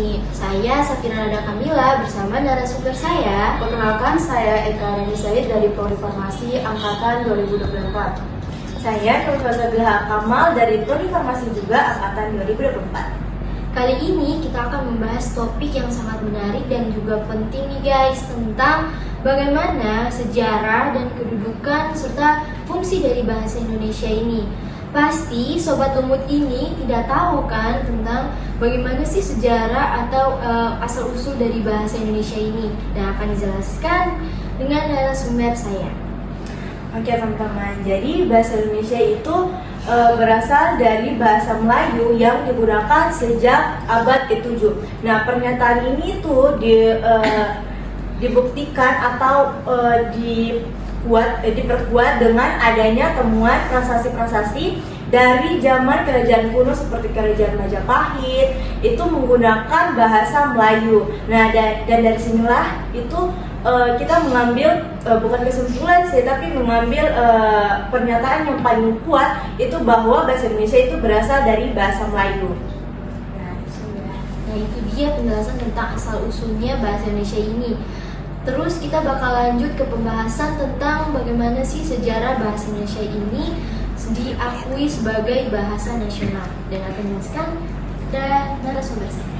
sini. Saya Safira Nada Kamila bersama narasumber saya. Perkenalkan, saya Eka Rani Said dari Prodi Farmasi Angkatan 2024. Saya Profesor Bilha Kamal dari Prodi Farmasi juga Angkatan 2024. Kali ini kita akan membahas topik yang sangat menarik dan juga penting nih guys, tentang bagaimana sejarah dan kedudukan serta fungsi dari bahasa Indonesia ini. Pasti Sobat Lumut ini tidak tahu kan tentang bagaimana sih sejarah atau asal-usul dari bahasa Indonesia ini, dan akan dijelaskan dengan narasumber saya. Oke teman-teman, jadi bahasa Indonesia itu berasal dari bahasa Melayu yang digunakan sejak abad ke-7. Nah, pernyataan ini tuh dibuktikan atau diperkuat dengan adanya temuan prasasti-prasasti dari zaman kerajaan kuno seperti kerajaan Majapahit itu menggunakan bahasa Melayu. Nah, dan dari sinilah itu kita mengambil bukan kesimpulan sih, tapi mengambil pernyataan yang paling kuat itu bahwa bahasa Indonesia itu berasal dari bahasa Melayu. Nah, itu dia penjelasan tentang asal-usulnya bahasa Indonesia ini. Terus kita bakal lanjut ke pembahasan tentang bagaimana sih sejarah bahasa Indonesia ini diakui sebagai bahasa nasional, dan akan dijelaskan dan narasumber saya.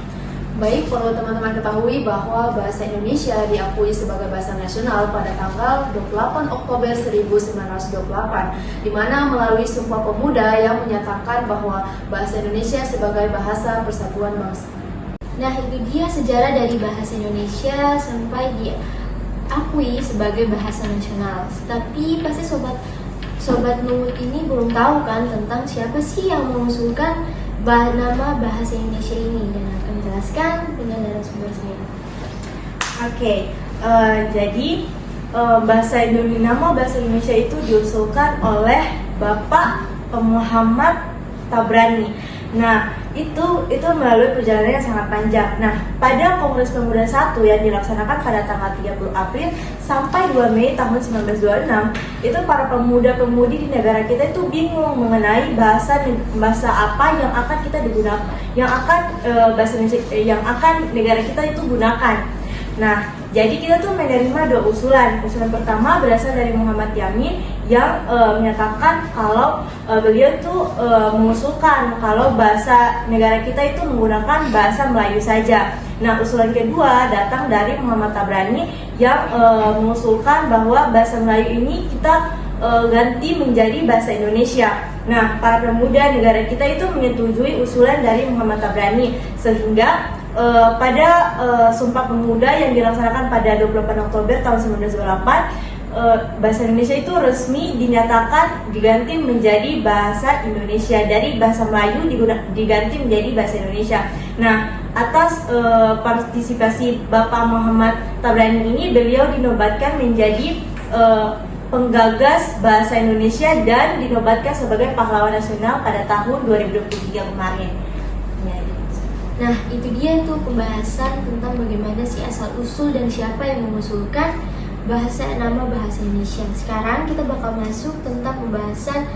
Baik, perlu teman-teman ketahui bahwa bahasa Indonesia diakui sebagai bahasa nasional pada tanggal 28 Oktober 1928, di mana melalui Sumpah Pemuda yang menyatakan bahwa bahasa Indonesia sebagai bahasa persatuan bangsa. Nah, itu dia sejarah dari bahasa Indonesia sampai diakui sebagai bahasa nasional. Tapi pasti Sobat Lumut ini belum tahu kan tentang siapa sih yang mengusulkan nama bahasa Indonesia ini, dan akan menjelaskan dengan narasumber saya. Oke, jadi nama bahasa Indonesia itu diusulkan oleh Bapak Muhammad Tabrani. Nah, itu melalui perjalanan yang sangat panjang. Nah, pada Kongres Pemuda 1 yang dilaksanakan pada tanggal 30 April sampai 2 Mei tahun 1926, itu para pemuda-pemudi di negara kita itu bingung mengenai bahasa apa yang akan kita digunakan, bahasa Indonesia yang akan negara kita itu gunakan. Nah, jadi kita tuh menerima dua usulan. Usulan pertama berasal dari Muhammad Yamin yang menyatakan kalau beliau tuh mengusulkan kalau bahasa negara kita itu menggunakan bahasa Melayu saja. Nah, usulan kedua datang dari Muhammad Tabrani yang mengusulkan bahwa bahasa Melayu ini kita ganti menjadi bahasa Indonesia. Nah, para pemuda negara kita itu menyetujui usulan dari Muhammad Tabrani, sehingga pada Sumpah Pemuda yang dilaksanakan pada 28 Oktober tahun 1928, bahasa Indonesia itu resmi dinyatakan diganti menjadi bahasa Indonesia, dari bahasa Melayu diganti menjadi bahasa Indonesia. Nah, atas partisipasi Bapak Muhammad Tabrani ini, beliau dinobatkan menjadi penggagas bahasa Indonesia dan dinobatkan sebagai pahlawan nasional pada tahun 2023 kemarin. Nah, itu dia tuh pembahasan tentang bagaimana sih asal-usul dan siapa yang mengusulkan nama bahasa Indonesia. Sekarang kita bakal masuk tentang pembahasan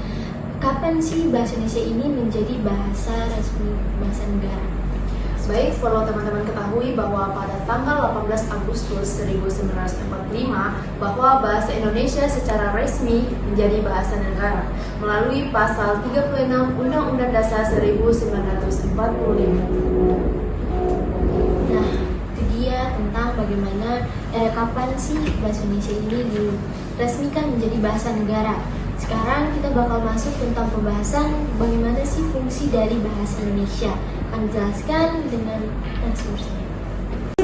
kapan sih bahasa Indonesia ini menjadi bahasa resmi, bahasa negara. Baik, perlu teman-teman ketahui bahwa pada tanggal 18 Agustus 1945 bahwa bahasa Indonesia secara resmi menjadi bahasa negara melalui pasal 36 Undang-Undang Dasar 1945. Nah, itu dia tentang bagaimana kapan sih bahasa Indonesia ini diresmikan menjadi bahasa negara. Sekarang kita bakal masuk tentang pembahasan bagaimana sih fungsi dari bahasa Indonesia. Akan dijelaskan dengan narasumber saya.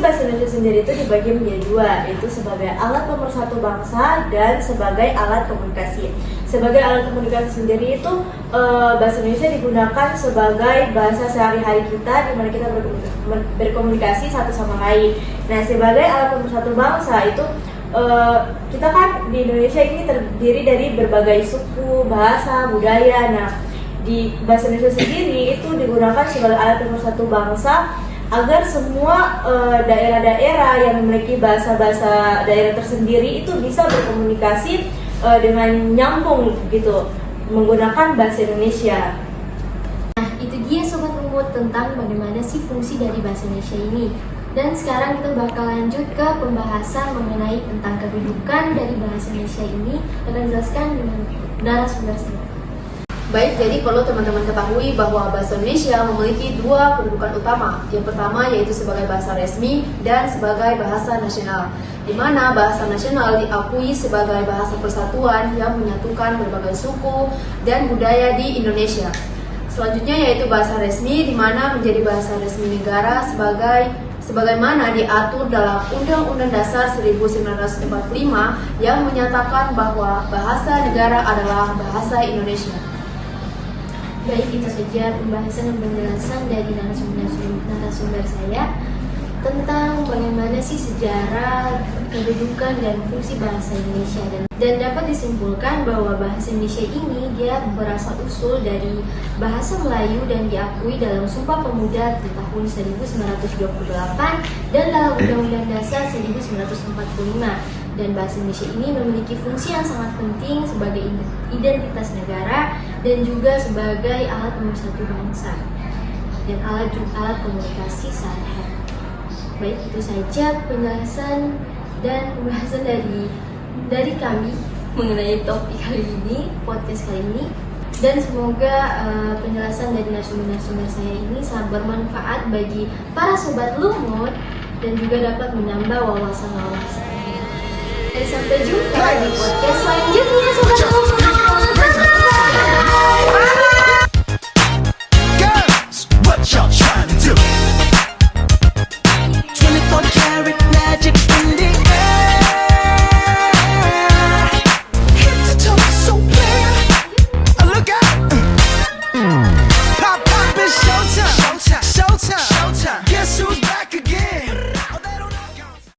Bahasa Indonesia sendiri itu dibagi menjadi dua, yaitu sebagai alat pemersatu bangsa dan sebagai alat komunikasi. Sebagai alat komunikasi sendiri itu bahasa Indonesia digunakan sebagai bahasa sehari-hari kita, di mana kita berkomunikasi satu sama lain. Nah, sebagai alat pemersatu bangsa itu kita kan di Indonesia ini terdiri dari berbagai suku, bahasa, budaya. Nah, di bahasa Indonesia sendiri itu digunakan sebagai alat pemersatu bangsa agar semua daerah-daerah yang memiliki bahasa-bahasa daerah tersendiri itu bisa berkomunikasi dengan nyambung gitu menggunakan bahasa Indonesia. Nah, itu dia Sobat Lumut tentang bagaimana sih fungsi dari bahasa Indonesia ini. Dan sekarang kita bakal lanjut ke pembahasan mengenai tentang kedudukan dari bahasa Indonesia ini. Akan dijelaskan dengan narasumber saya. Baik, jadi perlu teman-teman ketahui bahwa bahasa Indonesia memiliki dua kedudukan utama. Yang pertama yaitu sebagai bahasa resmi dan sebagai bahasa nasional, di mana bahasa nasional diakui sebagai bahasa persatuan yang menyatukan berbagai suku dan budaya di Indonesia. Selanjutnya yaitu bahasa resmi, di mana menjadi bahasa resmi negara sebagaimana diatur dalam Undang-Undang Dasar 1945 yang menyatakan bahwa bahasa negara adalah bahasa Indonesia. Baik, itu saja pembahasan dan penjelasan dari narasumber saya tentang bagaimana sih sejarah, kedudukan, dan fungsi bahasa Indonesia. Dan dapat disimpulkan bahwa bahasa Indonesia ini dia berasal usul dari bahasa Melayu dan diakui dalam Sumpah Pemuda di tahun 1928 dan dalam Undang-Undang Dasar 1945. Dan bahasa Indonesia ini memiliki fungsi yang sangat penting sebagai identitas negara dan juga sebagai alat pemersatu bangsa dan alat komunikasi sehari-hari. Baik, itu saja penjelasan dan pembahasan dari kami mengenai topik kali ini, podcast kali ini. Dan semoga penjelasan dari narasumber saya ini sangat bermanfaat bagi para sobat Lumut dan juga dapat menambah wawasan. Dan sampai jumpa di podcast selanjutnya, sobat Lumut.